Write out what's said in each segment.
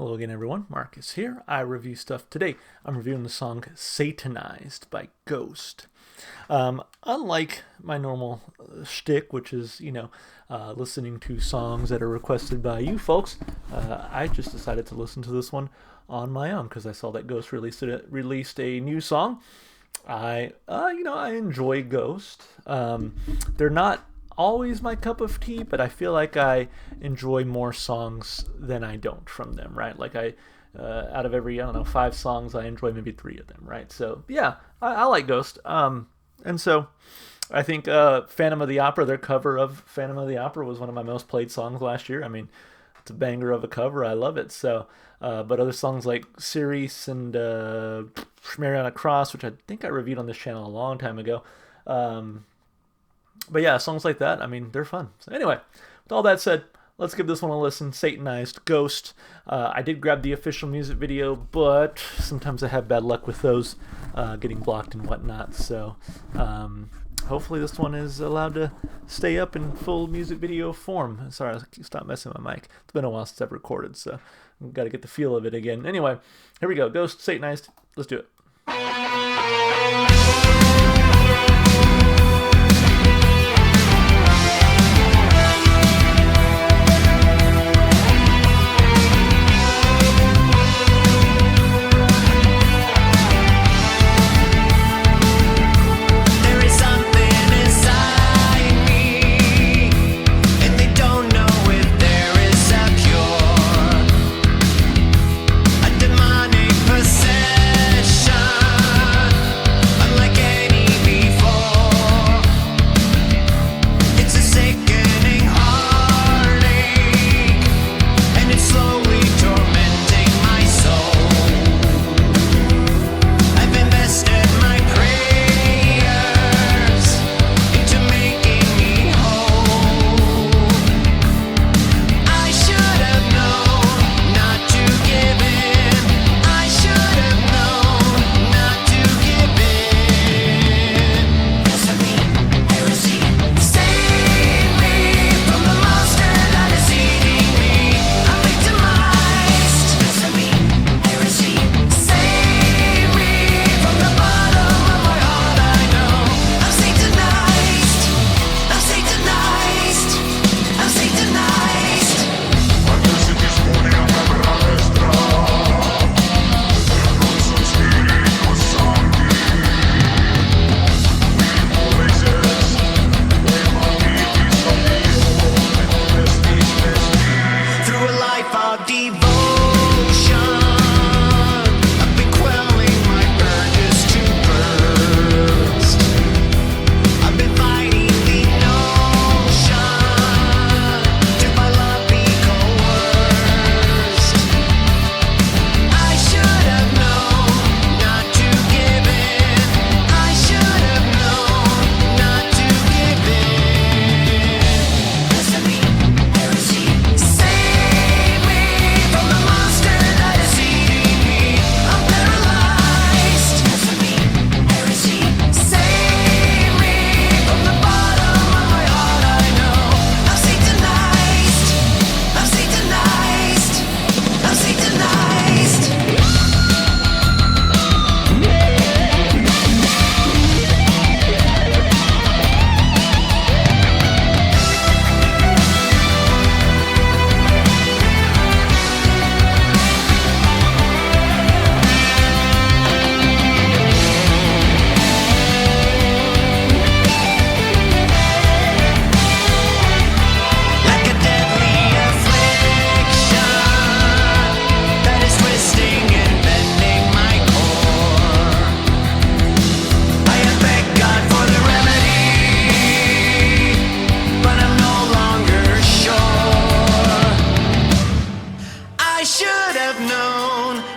Hello again, everyone. Marcus here. I review stuff today. I'm reviewing the song Satanized by Ghost. Unlike my normal shtick, which is, listening to songs that are requested by you folks, I just decided to listen to this one on my own because I saw that Ghost released a new song. I enjoy Ghost. They're not always my cup of tea, but I feel like I enjoy more songs than I don't from them, right? Like out of every, 5 songs, I enjoy maybe 3 of them, right? So yeah, I like Ghost. And so I think Phantom of the Opera, their cover of Phantom of the Opera was one of my most played songs last year. I mean, it's a banger of a cover. I love it. So, but other songs like Cerise and Mary on a Cross, which I think I reviewed on this channel a long time ago. But yeah, songs like that, I mean, they're fun. So anyway, with all that said, let's give this one a listen. Satanized, Ghost. I did grab the official music video, but sometimes I have bad luck with those getting blocked and whatnot. So hopefully this one is allowed to stay up in full music video form. Sorry, I stopped messing with my mic. It's been a while since I've recorded, so I've got to get the feel of it again. Anyway, here we go. Ghost, Satanized. Let's do it.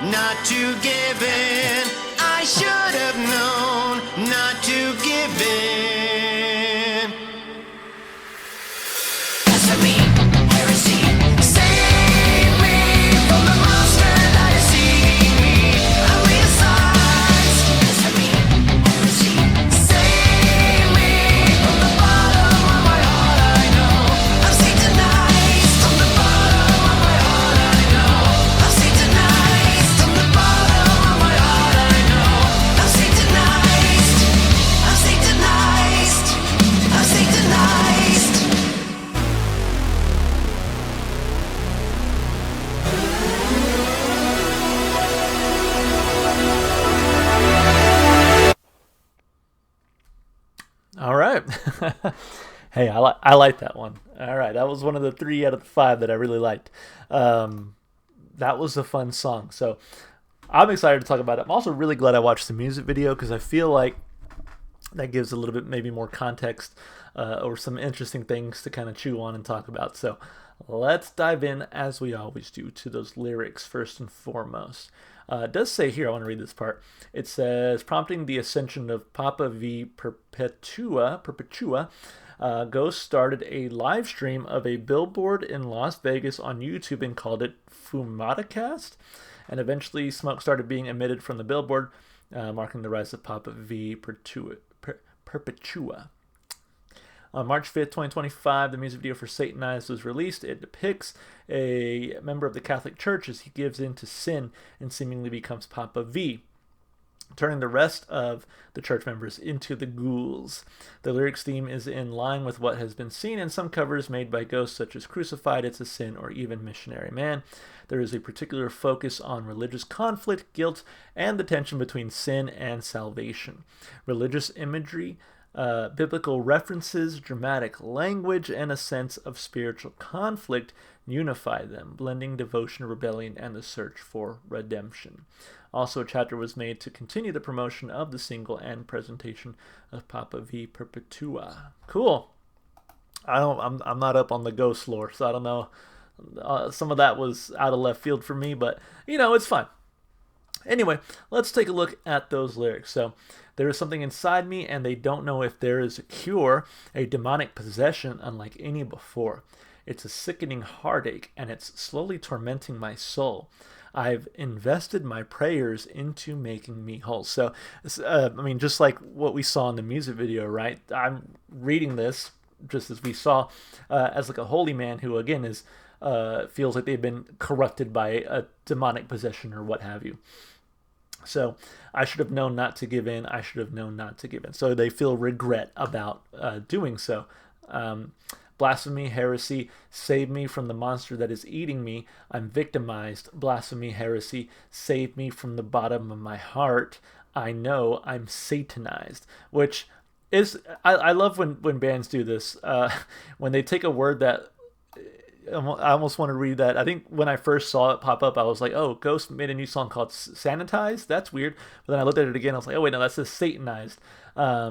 Not to give in. I should have known not to give in. Blasphemy, heresy, save me from the monster that is eating me. I'm realized. Blasphemy, heresy, save me from the bottom of my heart. I know I'm Satanized. From the bottom of my heart, I know I'm Satanized. right. Hey, I like that one. All right, that was one of the 3 out of the 5 that I really liked. Um, that was a fun song. So I'm excited to talk about it. I'm also really glad I watched the music video because I feel like that gives a little bit maybe more context or some interesting things to kind of chew on and talk about. So let's dive in, as we always do, to those lyrics first and foremost. It does say here, I want to read this part. It says, prompting the ascension of Papa V Perpetua, Ghost started a live stream of a billboard in Las Vegas on YouTube and called it Fumatacast. And eventually, smoke started being emitted from the billboard, marking the rise of Papa V Perpetua. On March 5th, 2025, the music video for Satanized was released. It depicts a member of the Catholic Church as he gives in to sin and seemingly becomes Papa V, turning the rest of the church members into the ghouls. The lyrics theme is in line with what has been seen in some covers made by ghosts such as Crucified, It's a Sin, or even Missionary Man. There is a particular focus on religious conflict, guilt, and the tension between sin and salvation. Religious imagery, biblical references, dramatic language, and a sense of spiritual conflict unify them, blending devotion, rebellion, and the search for redemption. Also, a chapter was made to continue the promotion of the single and presentation of Papa V Perpetua. Cool. I'm not up on the ghost lore, so I don't know. Some of that was out of left field for me, but it's fine. Anyway, let's take a look at those lyrics. So, there is something inside me, and they don't know if there is a cure, a demonic possession unlike any before. It's a sickening heartache, and it's slowly tormenting my soul. I've invested my prayers into making me whole. So, just like what we saw in the music video, right? I'm reading this, just as we saw, as like a holy man who, again, is feels like they've been corrupted by a demonic possession or what have you. So I should have known not to give in. I should have known not to give in. So they feel regret about doing so. Blasphemy, heresy, save me from the monster that is eating me. I'm victimized. Blasphemy, heresy, save me from the bottom of my heart. I know I'm Satanized. Which is, I love when bands do this. When they take a word that, I almost want to read that. I think when I first saw it pop up, I was like, oh, Ghost made a new song called Sanitized? That's weird. But then I looked at it again. I was like, oh, wait, no, that's just Satanized. I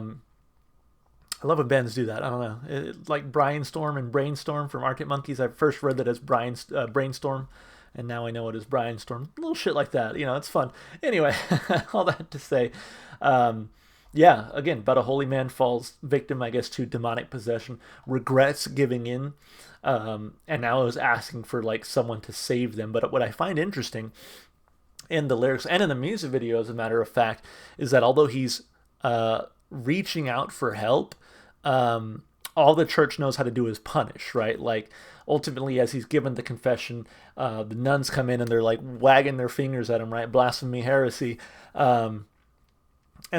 love when bands do that. I don't know. Like Brainstorm and Brainstorm from Arctic Monkeys. I first read that as Brainstorm, and now I know it as Brainstorm. A little shit like that. It's fun. Anyway, all that to say, yeah, again, but a holy man falls victim, I guess, to demonic possession, regrets giving in, and now is asking for like someone to save them. But what I find interesting in the lyrics and in the music video, as a matter of fact, is that although he's reaching out for help, all the church knows how to do is punish, right? Like, ultimately, as he's given the confession, the nuns come in and they're like wagging their fingers at him, right? Blasphemy, heresy. And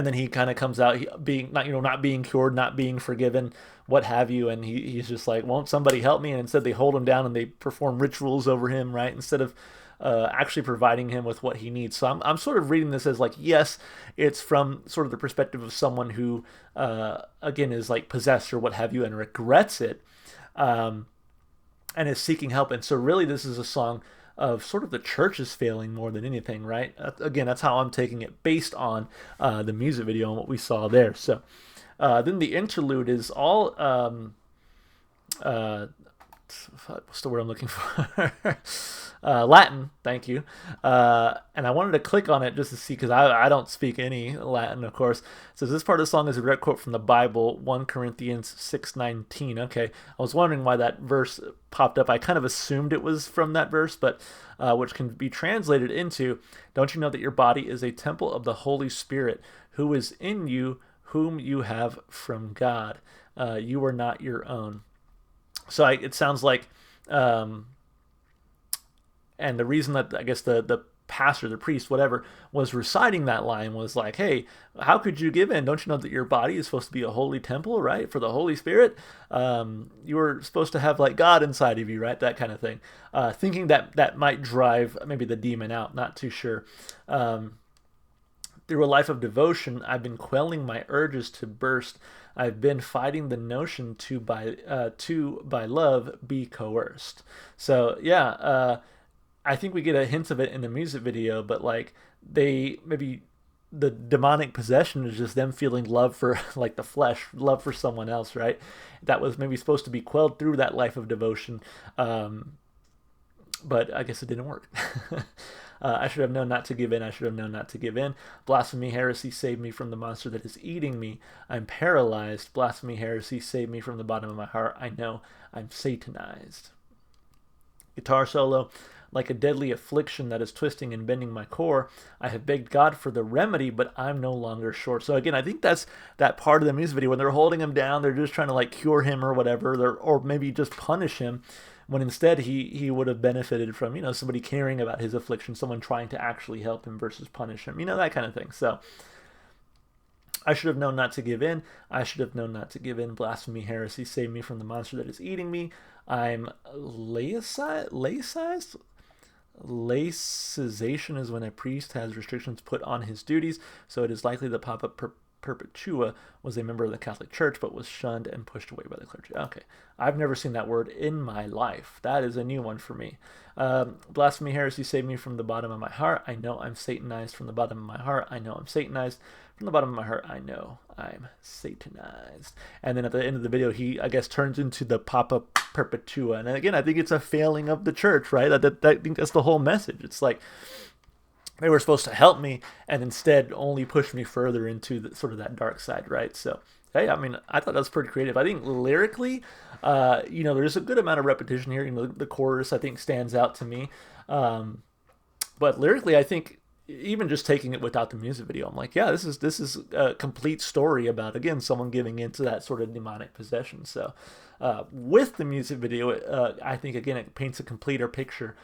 then he kind of comes out being not being cured, not being forgiven, what have you, and he's just like, won't somebody help me? And instead they hold him down and they perform rituals over him, right? Instead of actually providing him with what he needs. So I'm sort of reading this as like, yes, it's from sort of the perspective of someone who, again, is like possessed or what have you and regrets it, and is seeking help. And so really this is a song of sort of the church's failing more than anything, right? Again, that's how I'm taking it based on the music video and what we saw there. So then the interlude is all what's the word I'm looking for? Latin, thank you. And I wanted to click on it just to see, because I don't speak any Latin, of course. It says this part of the song is a direct quote from the Bible, 1 Corinthians 6:19. Okay, I was wondering why that verse popped up. I kind of assumed it was from that verse, but which can be translated into, don't you know that your body is a temple of the Holy Spirit who is in you, whom you have from God. You are not your own. So it sounds like, and the reason that I guess the pastor, the priest, whatever, was reciting that line was like, hey, how could you give in? Don't you know that your body is supposed to be a holy temple, right? For the Holy Spirit? You were supposed to have like God inside of you, right? That kind of thing. Thinking that might drive maybe the demon out, not too sure. Through a life of devotion, I've been quelling my urges to burst I've been fighting the notion to by love be coerced. So yeah, I think we get a hint of it in the music video, but like they maybe the demonic possession is just them feeling love for like the flesh, love for someone else, right? That was maybe supposed to be quelled through that life of devotion, but I guess it didn't work. I should have known not to give in. I should have known not to give in. Blasphemy, heresy, save me from the monster that is eating me. I'm paralyzed. Blasphemy, heresy, save me from the bottom of my heart. I know I'm Satanized. Guitar solo. Like a deadly affliction that is twisting and bending my core, I have begged God for the remedy, but I'm no longer sure. So again, I think that's that part of the music video when they're holding him down, they're just trying to like cure him or whatever, or maybe just punish him, when instead he would have benefited from somebody caring about his affliction, someone trying to actually help him versus punish him, that kind of thing. So I should have known not to give in. I should have known not to give in. Blasphemy, heresy, save me from the monster that is eating me. I'm laicized. Laicization is when a priest has restrictions put on his duties, so it is likely that Papa Perpetua was a member of the Catholic Church but was shunned and pushed away by the clergy. Okay, I've never seen that word in my life. That is a new one for me. Blasphemy, heresy, save me from the bottom of my heart. I know I'm Satanized from the bottom of my heart. I know I'm Satanized from the bottom of my heart. I know I'm Satanized. And then at the end of the video, he, I guess, turns into the Papa Perpetua. And again, I think it's a failing of the church, right? I think that's the whole message. It's like they were supposed to help me and instead only push me further into sort of that dark side, right? So, hey, I mean, I thought that was pretty creative. I think lyrically, there's a good amount of repetition here. The chorus, I think, stands out to me. But lyrically, I think even just taking it without the music video, I'm like, yeah, this is a complete story about, again, someone giving into that sort of demonic possession. So with the music video, I think, again, it paints a completer picture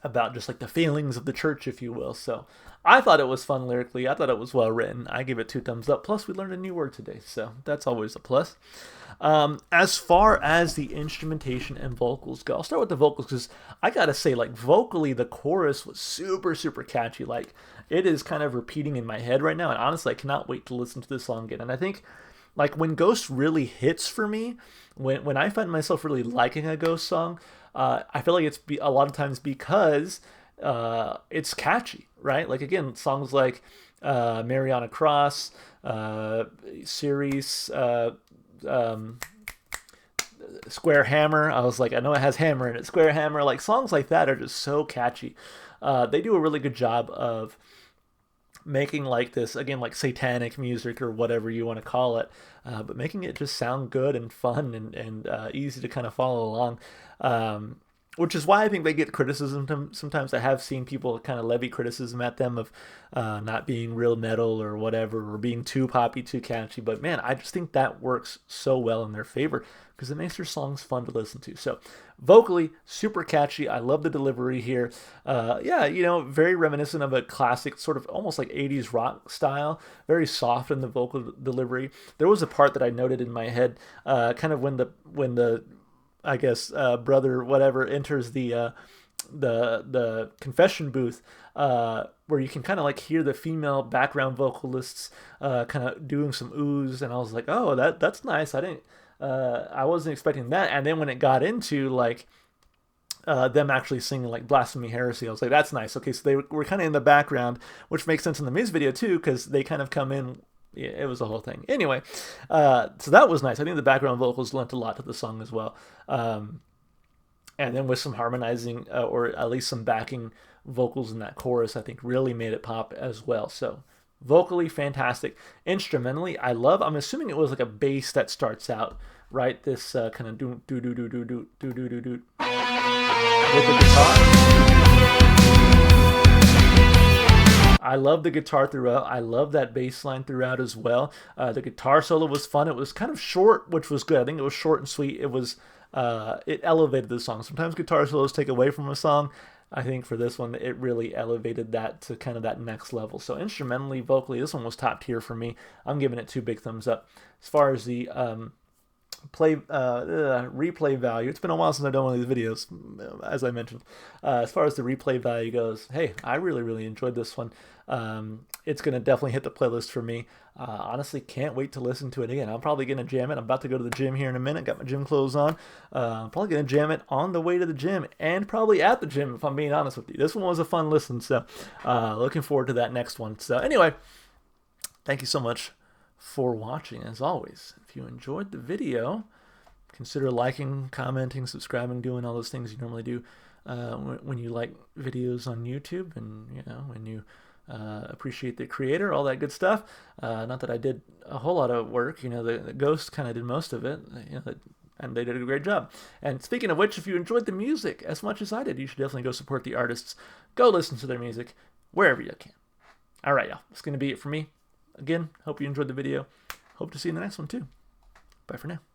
about just like the failings of the church, if you will. So I thought it was fun lyrically. I thought it was well written. I give it 2 thumbs up. Plus, we learned a new word today, so that's always a plus. As far as the instrumentation and vocals go, I'll start with the vocals because I gotta say, like, vocally, the chorus was super, super catchy. Like, it is kind of repeating in my head right now, and honestly, I cannot wait to listen to this song again. And I think, like, when Ghost really hits for me, when I find myself really liking a Ghost song, I feel like it's a lot of times because it's catchy, right? Like, again, songs like Mary on a Cross, series, Square Hammer. I was like, I know it has hammer in it. Square Hammer, like songs like that are just so catchy. They do a really good job of making like this, again, like satanic music or whatever you want to call it, but making it just sound good and fun and easy to kind of follow along. Which is why I think they get criticism sometimes. I have seen people kind of levy criticism at them of not being real metal or whatever, or being too poppy, too catchy. But man, I just think that works so well in their favor because it makes their songs fun to listen to. So vocally, super catchy. I love the delivery here. Very reminiscent of a classic sort of almost like 80s rock style. Very soft in the vocal delivery. There was a part that I noted in my head, kind of when the I guess brother whatever enters the confession booth, where you can kind of like hear the female background vocalists kind of doing some oohs, and I was like, oh, that's nice. I wasn't expecting that. And then when it got into like them actually singing like Blasphemy, Heresy, I was like, that's nice. Okay, so they were kind of in the background, which makes sense in the music video too, because they kind of come in. Yeah, it was a whole thing. Anyway, so that was nice. I think the background vocals lent a lot to the song as well. And then with some harmonizing, or at least some backing vocals in that chorus, I think really made it pop as well. So vocally, fantastic. Instrumentally, I'm assuming it was like a bass that starts out, right? This kind of do do do do do do do do do do with the guitar. I love the guitar throughout. I love that bass line throughout as well. The guitar solo was fun. It was kind of short, which was good. I think it was short and sweet. It elevated the song. Sometimes guitar solos take away from a song. I think for this one, it really elevated that to kind of that next level. So instrumentally, vocally, this one was top tier for me. I'm giving it 2 big thumbs up. As far as the replay value. It's been a while since I've done one of these videos, as I mentioned. As far as the replay value goes, hey, I really enjoyed this one. It's gonna definitely hit the playlist for me. Honestly, can't wait to listen to it again. I'm probably gonna jam it. I'm about to go to the gym here in a minute. Got my gym clothes on. I'm probably gonna jam it on the way to the gym and probably at the gym, if I'm being honest with you. This one was a fun listen, so looking forward to that next one. So anyway, thank you so much for watching. As always, if you enjoyed the video, consider liking, commenting, subscribing, doing all those things you normally do when you like videos on YouTube, and when you appreciate the creator, all that good stuff. Not that I did a whole lot of work. The Ghost kind of did most of it. And they did a great job. And speaking of which, if you enjoyed the music as much as I did, you should definitely go support the artists. Go listen to their music wherever you can. All right, y'all. That's going to be it for me. Again, hope you enjoyed the video. Hope to see you in the next one, too. Bye for now.